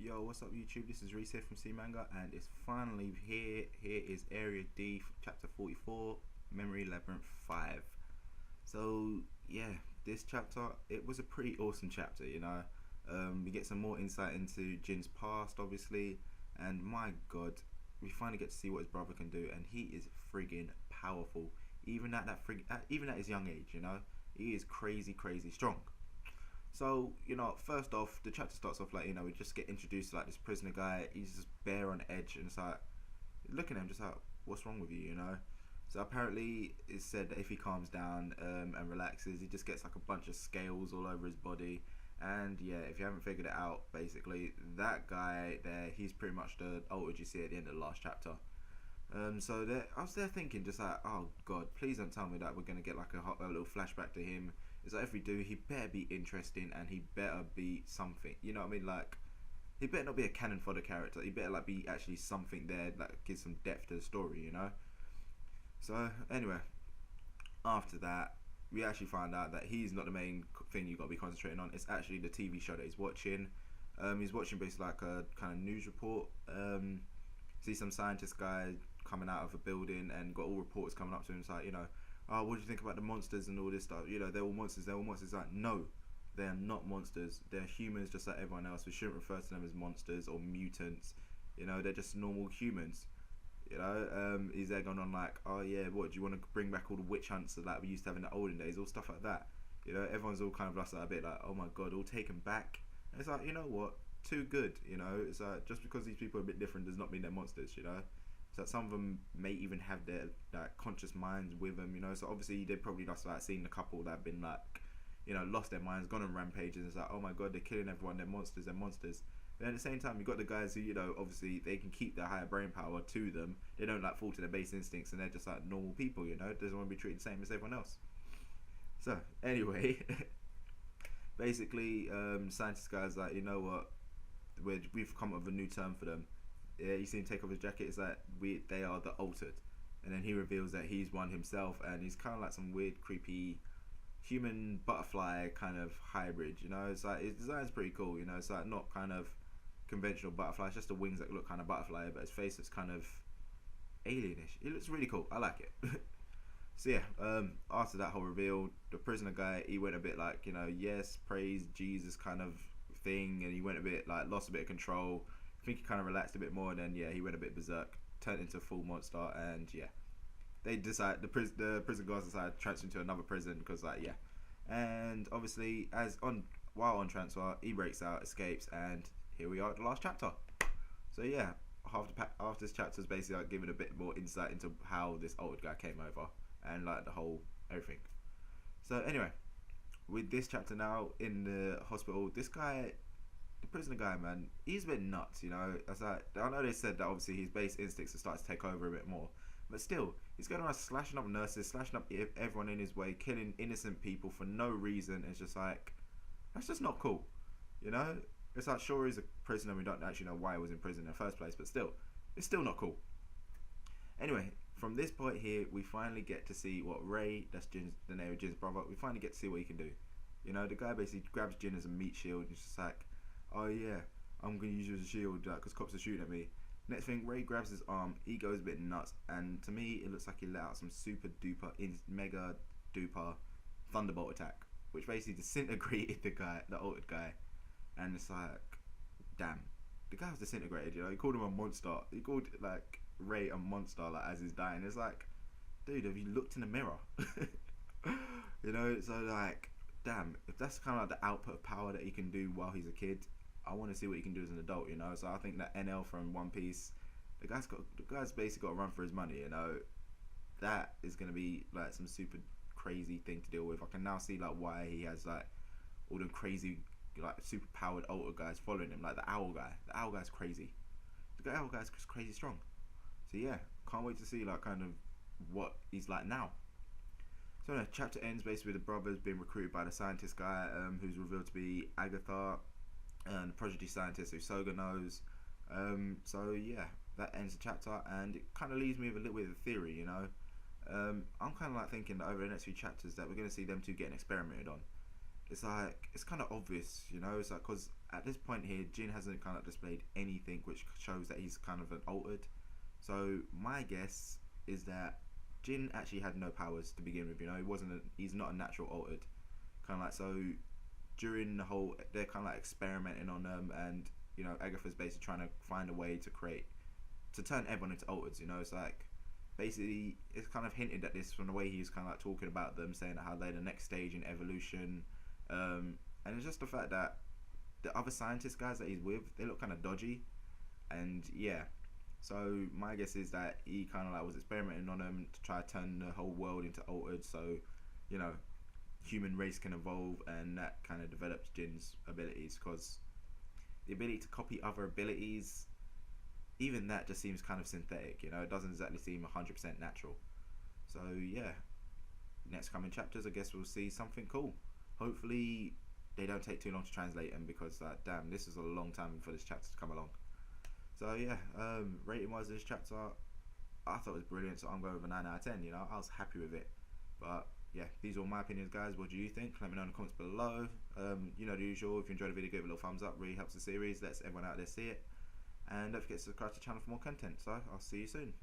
Yo, what's up YouTube? This is Reese here from C Manga and it's finally here. Here is Area D, chapter 44, Memory Labyrinth 5. So yeah, this chapter, it was a pretty awesome chapter, you know. We get some more insight into Jin's past, obviously, and my god, we finally get to see what his brother can do, and he is friggin' powerful. Even even at his young age, you know, he is crazy strong. So, you know, first off, the chapter starts off like, you know, we just get introduced to like this prisoner guy. He's just bare on edge, and it's like, looking at him, just like, what's wrong with you, you know? So apparently, it's said that if he calms down and relaxes, he just gets like a bunch of scales all over his body. And yeah, if you haven't figured it out, basically, that guy there, he's pretty much the altered you see at the end of the last chapter. So there, I was there thinking, just like, oh god, please don't tell me that we're gonna get like a little flashback to him. It's like, if we do, he better be interesting and he better be something. You know what I mean? Like, he better not be a cannon fodder character. He better like be actually something there that gives some depth to the story. You know. So anyway, after that, we actually find out that he's not the main thing you got to be concentrating on. It's actually the TV show that he's watching. He's watching basically like a kind of news report. See some scientist guy coming out of a building and got all reports coming up to him. It's like, you know, oh, what do you think about the monsters and all this stuff? You know, they're all monsters. They're all monsters. Like, no, they're not monsters. They're humans just like everyone else. We shouldn't refer to them as monsters or mutants. You know, they're just normal humans. You know, he's there going on like, oh yeah, what, do you want to bring back all the witch hunts that we used to have in the olden days? All stuff like that. You know, everyone's all kind of like a bit like, oh my god, all taken back. And it's like, you know what? Too good, you know. It's like, just because these people are a bit different does not mean they're monsters, you know. So some of them may even have their like conscious minds with them, you know. So obviously they probably just like seen a couple that have been like, you know, lost their minds, gone on rampages, and it's like, oh my god, they're killing everyone, they're monsters, they're monsters. But at the same time, you got the guys who, you know, obviously they can keep their higher brain power to them. They don't like fall to their base instincts, and they're just like normal people, you know. They don't want to be treated the same as everyone else. So anyway, basically, scientist guys like, you know what, we've come up with a new term for them. Yeah, you see him take off his jacket. It's like they are the altered, and then he reveals that he's one himself, and he's kind of like some weird, creepy human butterfly kind of hybrid. You know, it's like his design's pretty cool. You know, it's like not kind of conventional butterfly. It's just the wings that look kind of butterfly, but his face is kind of alienish. It looks really cool. I like it. So yeah, after that whole reveal, the prisoner guy, he went a bit like, you know, yes, praise Jesus kind of thing, and he went a bit like lost a bit of control. I think he kind of relaxed a bit more, and then yeah, he went a bit berserk, turned into a full monster, and yeah, they decide the prison guards decide to transfer him to another prison because like yeah, and obviously while on transfer, he breaks out, escapes, and here we are at the last chapter. So yeah, half this chapter is basically like giving a bit more insight into how this old guy came over and like the whole everything. So anyway, with this chapter now in the hospital, this guy, the prisoner guy, man, he's a bit nuts, you know. It's like, I know they said that obviously his base instincts are starting to take over a bit more, but still, he's going around slashing up nurses, slashing up everyone in his way, killing innocent people for no reason. It's just like, that's just not cool, you know. It's like, sure, he's a prisoner, we don't actually know why he was in prison in the first place, but still, it's still not cool. Anyway, from this point here, we finally get to see what Ray, that's the name of Jin's brother, we finally get to see what he can do. You know, the guy basically grabs Jin as a meat shield, and he's just like, oh yeah, I'm going to use you as a shield because cops are shooting at me. Next thing, Ray grabs his arm, he goes a bit nuts, and to me, it looks like he let out some super duper, mega duper thunderbolt attack, which basically disintegrated the altered guy. And it's like, damn, the guy was disintegrated, you know. He called him a monster. He called like Ray a monster, like as he's dying. It's like, dude, have you looked in the mirror? You know, so like, damn, if that's kind of like the output of power that he can do while he's a kid, I want to see what he can do as an adult, you know. So I think that NL from One Piece, the guy's basically got to run for his money, you know. That is going to be like some super crazy thing to deal with. I can now see like why he has like all the crazy like super powered altered guys following him, like the owl guy. The owl guy's crazy. The owl guy's crazy strong. So yeah, can't wait to see like kind of what he's like now. So the chapter ends basically with the brothers being recruited by the scientist guy, who's revealed to be Agatha, and the prodigy scientist who Soga knows. So yeah, that ends the chapter, and it kind of leaves me with a little bit of a theory, you know. I'm kind of like thinking that over the next few chapters that we're going to see them two getting experimented on. it's like it's kind of obvious, you know. It's like because at this point here, Jin hasn't kind of displayed anything which shows that he's kind of an altered. So my guess is that Jin actually had no powers to begin with. You know, he's not a natural altered. Kind of like so during the whole, they're kind of like experimenting on them, and you know, Agatha's basically trying to find a way to turn everyone into altereds. You know, it's like basically it's kind of hinted at this from the way he's kind of like talking about them, saying how they're the next stage in evolution, and it's just the fact that the other scientist guys that he's with, they look kind of dodgy, and yeah. So my guess is that he kind of like was experimenting on them to try to turn the whole world into altered, so you know, human race can evolve, and that kind of develops Jin's abilities, because the ability to copy other abilities, even that just seems kind of synthetic, you know. It doesn't exactly seem 100% natural. So yeah, next coming chapters, I guess we'll see something cool. Hopefully they don't take too long to translate them, because damn, this is a long time for this chapter to come along. So yeah, rating wise, this chapter I thought it was brilliant, so I'm going with a 9 out of 10. You know, I was happy with it. But yeah, these are all my opinions, guys. What do you think? Let me know in the comments below. You know the usual. If you enjoyed the video, give it a little thumbs up. Really helps the series. Lets everyone out there see it. And don't forget to subscribe to the channel for more content. So I'll see you soon.